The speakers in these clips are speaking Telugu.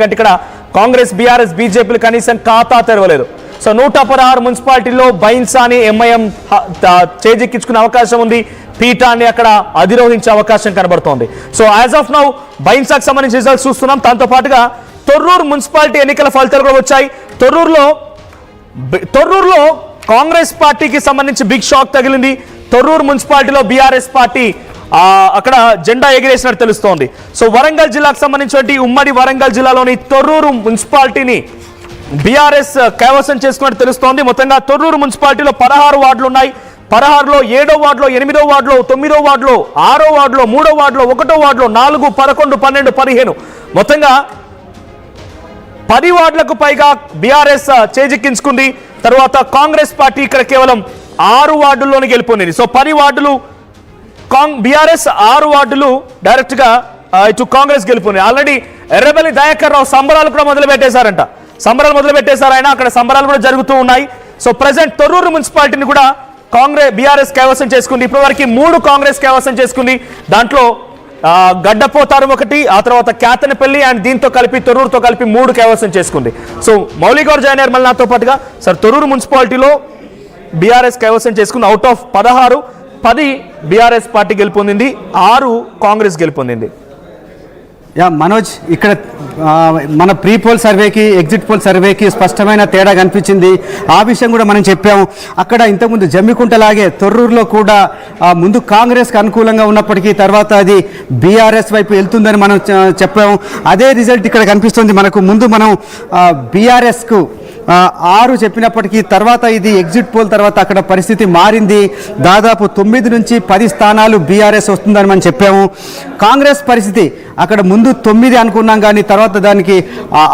ఇక్కడ కాంగ్రెస్ బీఆర్ఎస్ బీజేపీలు కనీసం ఖాతా తెరవలేదు. సో 116 మున్సిపాలిటీలో బైన్సాని ఎంఐఎం చేజిక్కించుకునే అవకాశం ఉంది. పీఠాన్ని అక్కడ అధిరోహించే అవకాశం కనబడుతోంది. సో యాజ్ ఆఫ్ నౌ బైన్సాకు సంబంధించిన రిజల్ట్స్ చూస్తున్నాం. దాంతో పాటుగా తొర్రూరు మున్సిపాలిటీ ఎన్నికల ఫలితాలు కూడా వచ్చాయి. తొర్రూరులో కాంగ్రెస్ పార్టీకి సంబంధించి బిగ్ షాక్ తగిలింది. తొర్రూరు మున్సిపాలిటీలో బీఆర్ఎస్ పార్టీ అక్కడ జెండా ఎగిరేసినట్టు తెలుస్తోంది. సో వరంగల్ జిల్లాకు సంబంధించి ఉమ్మడి వరంగల్ జిల్లాలోని తొర్రూరు మున్సిపాలిటీని బీఆర్ఎస్ కైవసం చేసుకున్నట్టు తెలుస్తోంది. మొత్తంగా తొర్రూరు మున్సిపాలిటీలో 16 వార్డులు ఉన్నాయి. 16లో 7వ వార్డులో 8వ వార్డులో 9వ వార్డులో 6వ వార్డులో 3వ వార్డులో 1వ వార్డులో 4, 11, 12, 15 మొత్తంగా 10 వార్డులకు పైగా బీఆర్ఎస్ చేజిక్కించుకుంది. తర్వాత కాంగ్రెస్ పార్టీ ఇక్కడ కేవలం 6 వార్డుల్లోనే గెలుపొందింది. సో 10 వార్డులు బీఆర్ఎస్, 6 వార్డులు డైరెక్ట్ గా ఇటు కాంగ్రెస్ గెలుపొంది. ఆల్రెడీ ఎర్రబెల్లి దయాకర్ రావు సంబరాలు కూడా మొదలు పెట్టేశారంట. ఆయన అక్కడ సంబరాలు కూడా జరుగుతూ ఉన్నాయి. సో ప్రెసెంట్ తొర్రూరు మున్సిపాలిటీని కూడా బీఆర్ఎస్ కైవసం చేసుకుంది. ఇప్పటివరకు 3 కాంగ్రెస్ కైవసం చేసుకుంది. దాంట్లో గడ్డపోతారు ఒకటి, ఆ తర్వాత క్యాతనపల్లి అండ్ దీంతో కలిపి తొర్రూరుతో కలిపి 3 కైవసం చేసుకుంది. సో మౌలి గౌర్ జాయిన్ అయ్యారు మళ్ళీ నాతో పాటుగా. సార్, తొర్రూరు మున్సిపాలిటీలో బీఆర్ఎస్ కైవసం చేసుకుంది. అవుట్ ఆఫ్ 16, 10 బీఆర్ఎస్ పార్టీ గెలుపొందింది, 6 కాంగ్రెస్ గెలుపొందింది. మనోజ్, ఇక్కడ మన ప్రీ పోల్ సర్వేకి ఎగ్జిట్ పోల్ సర్వేకి స్పష్టమైన తేడా కనిపించింది. ఆ విషయం కూడా మనం చెప్పాము. అక్కడ ఇంతకుముందు జమ్మికుంటలాగే తొర్రూరులో కూడా ముందు కాంగ్రెస్కి అనుకూలంగా ఉన్నప్పటికీ తర్వాత అది బీఆర్ఎస్ వైపు వెళ్తుందని మనం చెప్పాము. అదే రిజల్ట్ ఇక్కడ కనిపిస్తుంది మనకు. ముందు మనం బీఆర్ఎస్కు 6 చెప్పినప్పటికీ తర్వాత ఇది ఎగ్జిట్ పోల్ తర్వాత అక్కడ పరిస్థితి మారింది. దాదాపు 9 నుంచి 10 స్థానాలు బీఆర్ఎస్ వస్తుందని మనం చెప్పాము. కాంగ్రెస్ పరిస్థితి అక్కడ ముందు 9 అనుకున్నాం, కానీ తర్వాత దానికి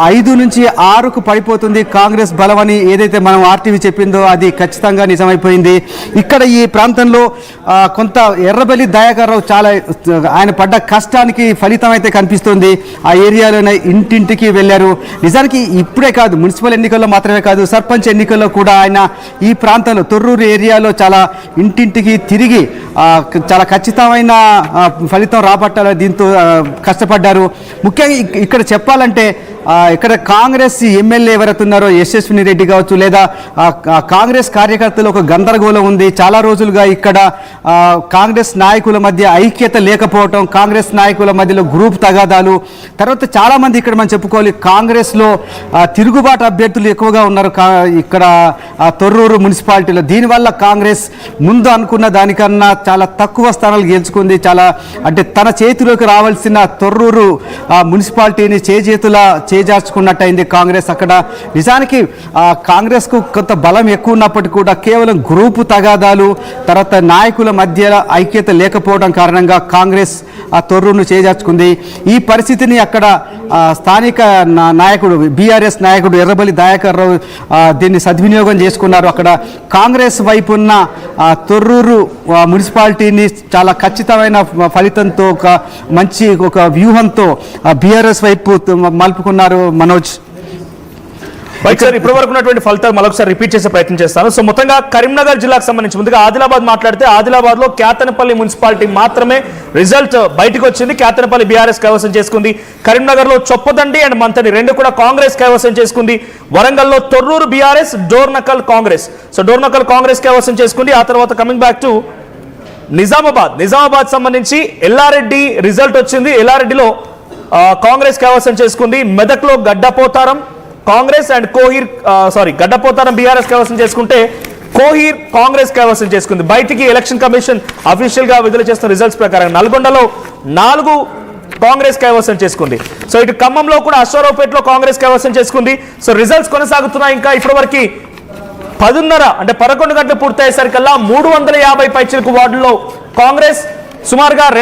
5 నుంచి 6కు పడిపోతుంది కాంగ్రెస్ బలమని ఏదైతే మనం ఆర్టీవీ చెప్పిందో అది ఖచ్చితంగా నిజమైపోయింది. ఇక్కడ ఈ ప్రాంతంలో కొంత ఎర్రబెల్లి దయాకర్ రావు చాలా ఆయన పడ్డ కష్టానికి ఫలితం అయితే కనిపిస్తుంది. ఆ ఏరియాలోనే ఇంటింటికి వెళ్ళారు. నిజానికి ఇప్పుడే కాదు, మున్సిపల్ ఎన్నికల్లో మాత్రమే కాదు, సర్పంచ్ ఎన్నికల్లో కూడా ఆయన ఈ ప్రాంతంలో తొర్రూరు ఏరియాలో చాలా ఇంటింటికి తిరిగి చాలా ఖచ్చితమైన ఫలితం రాబట్టాలని దీంతో కష్టపడ్డారు. ముఖ్యంగా ఇక్కడ చెప్పాలంటే ఇక్కడ కాంగ్రెస్ ఎమ్మెల్యే ఎవరైతే ఉన్నారో యశస్విని రెడ్డి కావచ్చు, లేదా కాంగ్రెస్ కార్యకర్తలు ఒక గందరగోళం ఉంది. చాలా రోజులుగా ఇక్కడ కాంగ్రెస్ నాయకుల మధ్య ఐక్యత లేకపోవటం, కాంగ్రెస్ నాయకుల మధ్యలో గ్రూప్ తగాదాలు, తర్వాత చాలామంది ఇక్కడ మనం చెప్పుకోవాలి కాంగ్రెస్లో తిరుగుబాటు అభ్యర్థులు ఎక్కువగా ఉన్నారు ఇక్కడ తొర్రూరు మున్సిపాలిటీలో. దీనివల్ల కాంగ్రెస్ ముందు అనుకున్న దానికన్నా చాలా తక్కువ స్థానాలు గెలుచుకుంది. చాలా అంటే తన చేతిలోకి రావాల్సిన తొర్రూరు మున్సిపాలిటీని చేజార్చుకున్నట్టయింది కాంగ్రెస్. అక్కడ నిజానికి కాంగ్రెస్కు కొంత బలం ఎక్కువ ఉన్నప్పటికీ కూడా కేవలం గ్రూపు తగాదాలు, తర్వాత నాయకుల మధ్య ఐక్యత లేకపోవడం కారణంగా కాంగ్రెస్ ఆ తొర్రూరును చేజార్చుకుంది. ఈ పరిస్థితిని అక్కడ స్థానిక నాయకుడు బీఆర్ఎస్ నాయకుడు ఎర్రబెల్లి దయాకర్ రావు దీన్ని సద్వినియోగం చేసుకున్నారు. అక్కడ కాంగ్రెస్ వైపు ఉన్న తొర్రూరు మున్సిపాలిటీని చాలా ఖచ్చితమైన ఫలితంతో మంచి ఒక వ్యూహంతో బీఆర్ఎస్ వైపు మలుపుకున్నారు. మనోజ్, ఇప్పటి వరకు ఉన్నటువంటి ఫలితాలు మరొకసారి రిపీట్ చేసే ప్రయత్నం చేస్తాను. సో మొత్తంగా కరీంనగర్ జిల్లాకు సంబంధించి ముందుగా ఆదిలాబాద్ మాట్లాడితే ఆదిలాబాద్ లో క్యాతనపల్లి మున్సిపాలిటీ మాత్రమే రిజల్ట్ బయటకు వచ్చింది. క్యాతనపల్లి బీఆర్ఎస్ కైవసం చేసుకుంది. కరీంనగర్ లో చొప్పదండి అండ్ మంతని 2 కూడా కాంగ్రెస్ కైవసం చేసుకుంది. వరంగల్లో తొర్రూరు బీఆర్ఎస్, డోర్నకల్ కాంగ్రెస్. సో డోర్నకల్ కాంగ్రెస్ కైవసం చేసుకుంది. ఆ తర్వాత కమింగ్ బ్యాక్ టు నిజామాబాద్ సంబంధించి ఎల్లారెడ్డి రిజల్ట్ వచ్చింది. ఎల్లారెడ్డిలో కాంగ్రెస్ కైవసం చేసుకుంది. మెదక్లో గడ్డపోతారం కాంగ్రెస్ అండ్ గడ్డపోతారం బీఆర్ఎస్ కైవసం చేసుకుంటే కోహీర్ కాంగ్రెస్ కైవసం చేసుకుంది. బయటికి ఎలక్షన్ కమిషన్ అఫీషియల్ గా విడుదల చేస్తున్న రిజల్ట్స్ ప్రకారం నల్గొండలో 4 కాంగ్రెస్ కైవసం చేసుకుంది. సో ఇటు ఖమ్మంలో కూడా అశ్వారావుపేటలో కాంగ్రెస్ కైవసం చేసుకుంది. సో రిజల్ట్స్ కొనసాగుతున్నాయి. ఇంకా ఇప్పటివరకు 10:30 అంటే 11 గంటలు పూర్తయ్యేసరికల్లా 350 పైచిలకు వార్డుల్లో కాంగ్రెస్ సుమారుగా